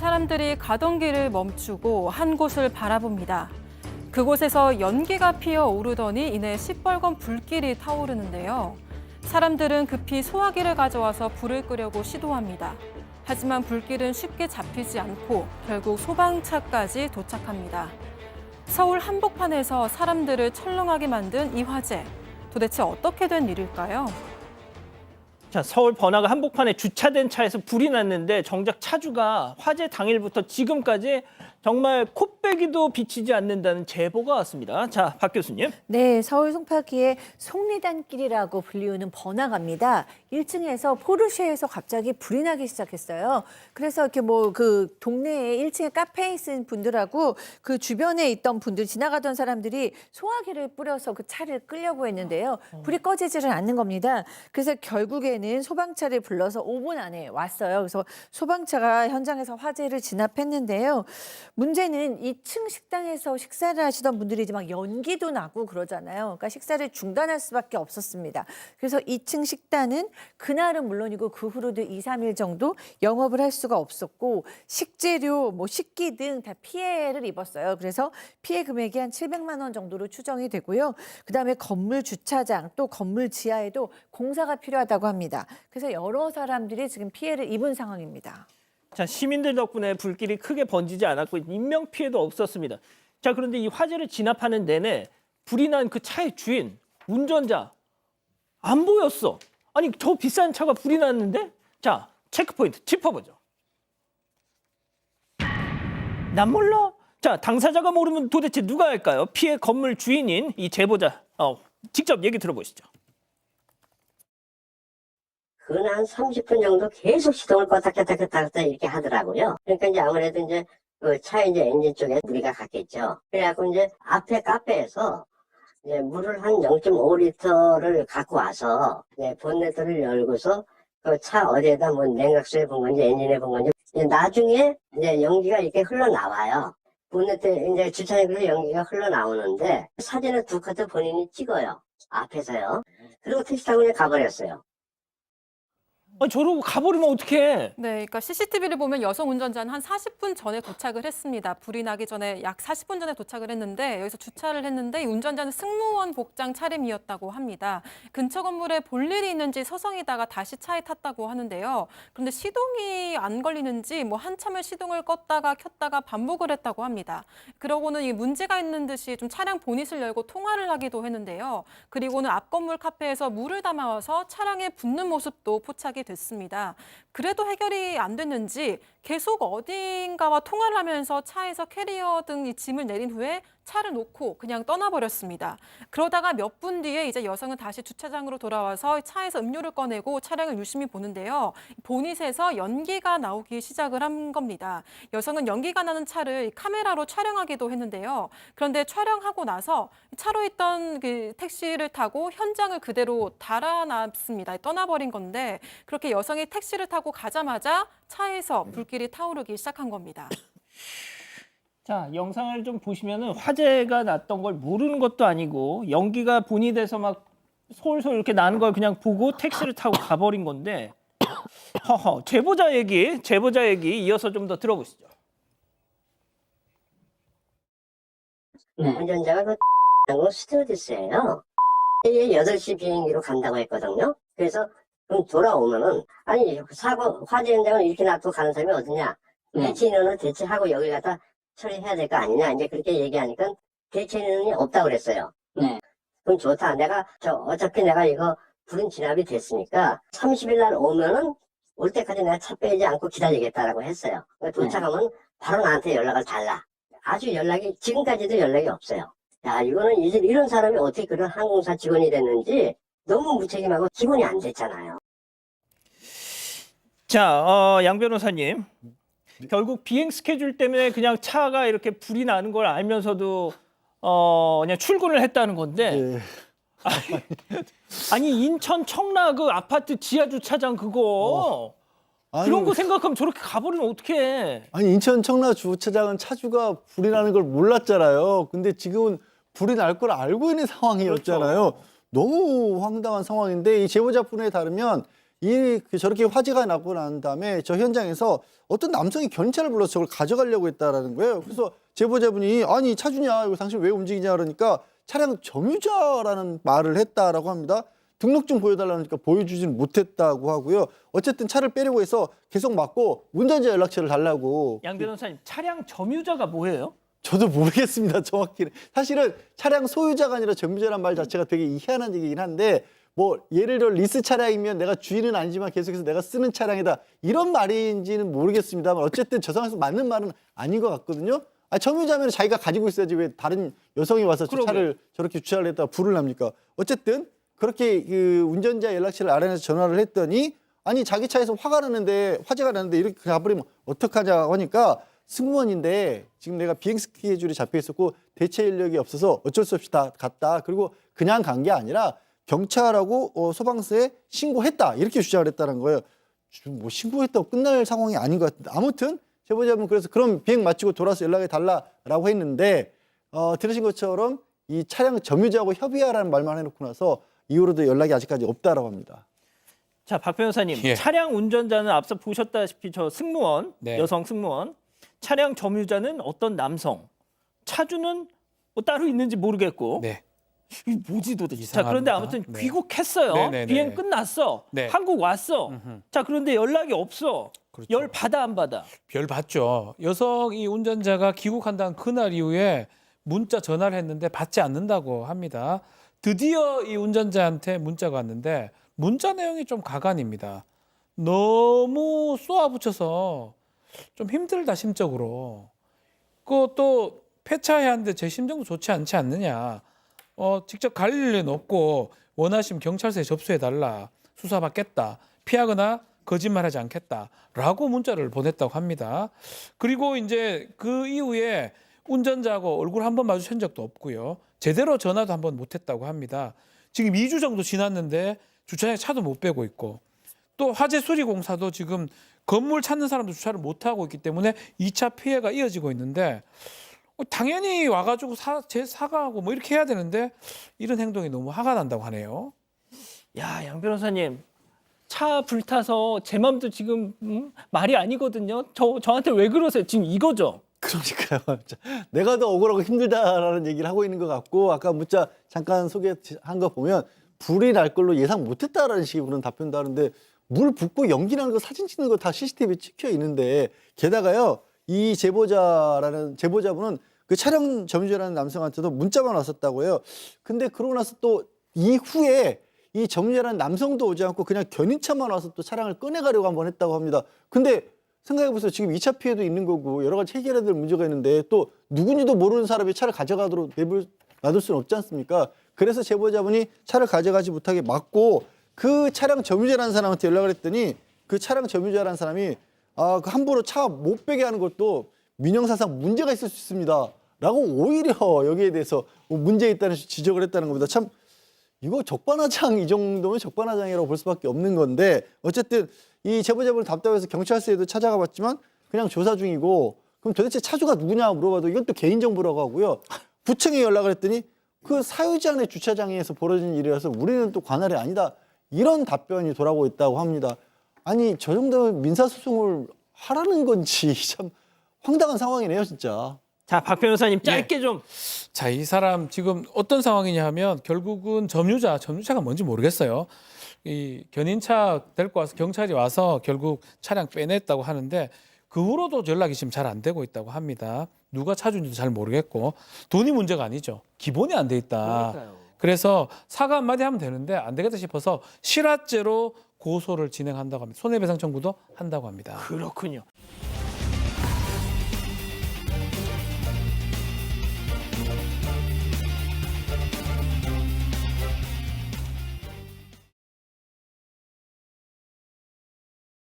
사람들이 가던 길을 멈추고 한 곳을 바라봅니다. 그곳에서 연기가 피어 오르더니 이내 시뻘건 불길이 타오르는데요. 사람들은 급히 소화기를 가져와서 불을 끄려고 시도합니다. 하지만 불길은 쉽게 잡히지 않고 결국 소방차까지 도착합니다. 서울 한복판에서 사람들을 철렁하게 만든 이 화재. 도대체 어떻게 된 일일까요? 자, 서울 번화가 한복판에 주차된 차에서 불이 났는데 정작 차주가 화재 당일부터 지금까지 정말 코빼기도 비치지 않는다는 제보가 왔습니다. 자, 박 교수님. 네, 서울 송파구의 속리단길이라고 불리우는 번화가입니다. 1층에서 포르쉐에서 갑자기 불이 나기 시작했어요. 그래서 이렇게 그 동네에 1층에 카페에 있는 분들하고 그 주변에 있던 분들 지나가던 사람들이 소화기를 뿌려서 그 차를 끄려고 했는데요. 불이 꺼지지를 않는 겁니다. 그래서 결국에는 소방차를 불러서 5분 안에 왔어요. 그래서 소방차가 현장에서 화재를 진압했는데요. 문제는 2층 식당에서 식사를 하시던 분들이 이제 막 연기도 나고 그러잖아요. 그러니까 식사를 중단할 수밖에 없었습니다. 그래서 2층 식당은 그날은 물론이고 그 후로도 2, 3일 정도 영업을 할 수가 없었고 식재료, 식기 등 다 피해를 입었어요. 그래서 피해 금액이 한 700만 원 정도로 추정이 되고요. 그다음에 건물 주차장 또 건물 지하에도 공사가 필요하다고 합니다. 그래서 여러 사람들이 지금 피해를 입은 상황입니다. 자, 시민들 덕분에 불길이 크게 번지지 않았고 인명 피해도 없었습니다. 자, 그런데 이 화재를 진압하는 내내 불이 난 그 차의 주인, 운전자 안 보였어. 아니, 저 비싼 차가 불이 났는데? 자, 체크포인트 짚어보죠. 난 몰라. 자, 당사자가 모르면 도대체 누가 할까요? 피해 건물 주인인 이 제보자 직접 얘기 들어보시죠. 그건 한 30분 정도 계속 시동을 껐다 이렇게 하더라고요. 그러니까 이제 아무래도 이제 그 차 이제 엔진 쪽에 무리가 갔겠죠. 그래갖고 이제 앞에 카페에서 이제 물을 한 0.5리터를 갖고 와서 이제 본네트를 열고서 그 차 어디에다 냉각수에 본 건지 엔진에 본 건지 이제 나중에 이제 연기가 이렇게 흘러나와요. 본네트 이제 주차장에서 연기가 흘러나오는데 사진을 두 카트 본인이 찍어요. 앞에서요. 그리고 택시 타고 그냥 가버렸어요. 아니, 저러고 가버리면 어떡해. 네, 그러니까 CCTV를 보면 여성 운전자는 한 40분 전에 도착을 했습니다. 불이 나기 전에 약 40분 전에 도착을 했는데 여기서 주차를 했는데 이 운전자는 승무원 복장 차림이었다고 합니다. 근처 건물에 볼 일이 있는지 서성이다가 다시 차에 탔다고 하는데요. 그런데 시동이 안 걸리는지 한참을 시동을 껐다가 켰다가 반복을 했다고 합니다. 그러고는 이 문제가 있는 듯이 좀 차량 보닛을 열고 통화를 하기도 했는데요. 그리고는 앞 건물 카페에서 물을 담아와서 차량에 붓는 모습도 포착이 됐습니다. 그래도 해결이 안 됐는지 계속 어딘가와 통화를 하면서 차에서 캐리어 등 이 짐을 내린 후에 차를 놓고 그냥 떠나버렸습니다. 그러다가 몇 분 뒤에 이제 여성은 다시 주차장으로 돌아와서 차에서 음료를 꺼내고 차량을 유심히 보는데요. 보닛에서 연기가 나오기 시작을 한 겁니다. 여성은 연기가 나는 차를 카메라로 촬영하기도 했는데요. 그런데 촬영하고 나서 차로 있던 그 택시를 타고 현장을 그대로 달아놨습니다. 떠나버린 건데 그렇게 여성이 택시를 타고 가자마자 차에서 불길이 타오르기 시작한 겁니다. 자, 영상을 좀 보시면은 화재가 났던 걸 모르는 것도 아니고 연기가 본닛에서 막 솔솔 이렇게 나는 걸 그냥 보고 택시를 타고 가버린 건데 제보자 얘기 이어서 좀 더 들어보시죠. 운전자가 그 스튜어디스예요. 8시 비행기로 간다고 했거든요. 그래서 그럼 돌아오면은 아니 화재 현장을 이렇게 놔두고 가는 사람이 어디냐? 대체 인원을 대체하고 여기 갖다 처리해야 될 거 아니냐? 이제 그렇게 얘기하니까 대체 인원이 없다고 그랬어요. 그럼 좋다. 어차피 내가 이거 불은 진압이 됐으니까 30일 날 오면은 올 때까지 내가 차 빼지 않고 기다리겠다라고 했어요. 도착하면 바로 나한테 연락을 달라. 아주 지금까지도 연락이 없어요. 야, 이거는 이제 이런 사람이 어떻게 그런 항공사 직원이 됐는지 너무 무책임하고 기본이 안 됐잖아요. 자, 양 변호사님. 결국 비행 스케줄 때문에 그냥 차가 이렇게 불이 나는 걸 알면서도 그냥 출근을 했다는 건데. 네. 아니 인천 청라 그 아파트 지하 주차장 그거 그런 거 생각하면 저렇게 가버리면 어떡해. 아니 인천 청라 주차장은 차주가 불이 나는 걸 몰랐잖아요. 근데 지금은 불이 날 걸 알고 있는 상황이었잖아요. 그렇죠. 너무 황당한 상황인데 이 제보자분에 따르면 저렇게 화재가 나고 난 다음에 저 현장에서 어떤 남성이 견차를 불러서 저걸 가져가려고 했다라는 거예요. 그래서 제보자분이 아니 차주냐 이거 당신 왜 움직이냐 그러니까 차량 점유자라는 말을 했다라고 합니다. 등록증 보여달라니까 보여주지는 못했다고 하고요. 어쨌든 차를 빼려고 해서 계속 막고 운전자 연락처를 달라고. 양 변호사님, 차량 점유자가 뭐예요? 저도 모르겠습니다. 정확히는. 사실은 차량 소유자가 아니라 점유자란 말 자체가 되게 희한한 얘기긴 한데 뭐 예를 들어 리스 차량이면 내가 주인은 아니지만 계속해서 내가 쓰는 차량이다. 이런 말인지는 모르겠습니다만 어쨌든 저 상황에서 맞는 말은 아닌 것 같거든요. 점유자면 자기가 가지고 있어야지 왜 다른 여성이 와서 저 차를 저렇게 주차를 했다가 불을 납니까? 어쨌든 그렇게 그 운전자 연락처를 알아내서 전화를 했더니 아니 자기 차에서 화가 나는데 이렇게 가버리면 어떡하냐고 하니까 승무원인데 지금 내가 비행 스케줄이 잡혀 있었고 대체 인력이 없어서 어쩔 수 없이 다 갔다. 그리고 그냥 간 게 아니라 경찰하고 소방서에 신고했다. 이렇게 주장을 했다는 거예요. 뭐 신고했다고 끝날 상황이 아닌 것 같은데 아무튼 제보자분 그래서 그럼 비행 마치고 돌아서 연락해 달라라고 했는데 들으신 것처럼 이 차량 점유자하고 협의하라는 말만 해놓고 나서 이후로도 연락이 아직까지 없다라고 합니다. 자, 박 변호사님, 예. 차량 운전자는 앞서 보셨다시피 저 승무원, 네. 여성 승무원, 차량 점유자는 어떤 남성, 차주는 뭐 따로 있는지 모르겠고 네. 이게 뭐지 도대체. 자, 이상합니다. 그런데 아무튼 네. 귀국했어요. 네네네. 비행 끝났어. 네. 한국 왔어. 자, 그런데 연락이 없어. 그렇죠. 열 받아 안 받아? 별 받죠. 여성 이 운전자가 귀국한다는 그날 이후에 문자 전화를 했는데 받지 않는다고 합니다. 드디어 이 운전자한테 문자가 왔는데 문자 내용이 좀 가관입니다. 너무 쏘아붙여서 좀 힘들다 심적으로. 그것도 폐차해야 하는데 제 심정도 좋지 않지 않느냐. 직접 갈 일은 없고 원하시면 경찰서에 접수해달라. 수사받겠다. 피하거나 거짓말하지 않겠다라고 문자를 보냈다고 합니다. 그리고 이제 그 이후에 운전자하고 얼굴 한 번 마주친 적도 없고요. 제대로 전화도 한 번 못했다고 합니다. 지금 2주 정도 지났는데 주차장에 차도 못 빼고 있고 또 화재 수리 공사도 지금 건물 찾는 사람도 주차를 못 하고 있기 때문에 2차 피해가 이어지고 있는데 당연히 와가지고 사과하고 뭐 이렇게 해야 되는데 이런 행동이 너무 화가 난다고 하네요. 야, 양 변호사님. 차 불타서 제 맘도 지금 말이 아니거든요. 저한테 왜 그러세요? 지금 이거죠. 그러니까요. 내가 더 억울하고 힘들다라는 얘기를 하고 있는 것 같고 아까 문자 잠깐 소개한 거 보면 불이 날 걸로 예상 못했다라는 식의 그런 답변도 하는데 물 붓고 연기 나는 거 사진 찍는 거 다 CCTV에 찍혀 있는데 게다가요 이 제보자분은 그 차량 점유자라는 남성한테도 문자만 왔었다고 해요. 근데 그러고 나서 또 이후에 이 점유자라는 남성도 오지 않고 그냥 견인차만 와서 또 차량을 꺼내가려고 한번 했다고 합니다. 근데 생각해보세요. 지금 2차 피해도 있는 거고 여러 가지 해결해야 될 문제가 있는데 또 누군지도 모르는 사람이 차를 가져가도록 놔둘 수는 없지 않습니까? 그래서 제보자분이 차를 가져가지 못하게 막고 그 차량 점유자라는 사람한테 연락을 했더니 그 차량 점유자라는 사람이 그 함부로 차 못 빼게 하는 것도 민형사상 문제가 있을 수 있습니다. 라고 오히려 여기에 대해서 문제 있다는 지적을 했다는 겁니다. 참 이거 적반하장 이 정도면 적반하장이라고 볼 수밖에 없는 건데 어쨌든 이 제보자분은 답답해서 경찰서에도 찾아가 봤지만 그냥 조사 중이고 그럼 도대체 차주가 누구냐 물어봐도 이것도 개인정보라고 하고요. 구청에 연락을 했더니 그 사유지안의 주차장에서 벌어진 일이라서 우리는 또 관할이 아니다. 이런 답변이 돌아오고 있다고 합니다. 아니 저 정도면 민사소송을 하라는 건지 참 황당한 상황이네요 진짜. 자, 박 변호사님 짧게 좀. 자, 이 사람 지금 어떤 상황이냐 하면 결국은 점유자가 뭔지 모르겠어요. 이 견인차 데리고 와서 경찰이 와서 결국 차량 빼냈다고 하는데 그 후로도 연락이 지금 잘 안 되고 있다고 합니다. 누가 차주인지도 잘 모르겠고 돈이 문제가 아니죠. 기본이 안 돼 있다. 그러니까요. 그래서 사과 한마디 하면 되는데 안 되겠다 싶어서 실화죄로 고소를 진행한다고 합니다. 손해배상 청구도 한다고 합니다. 그렇군요.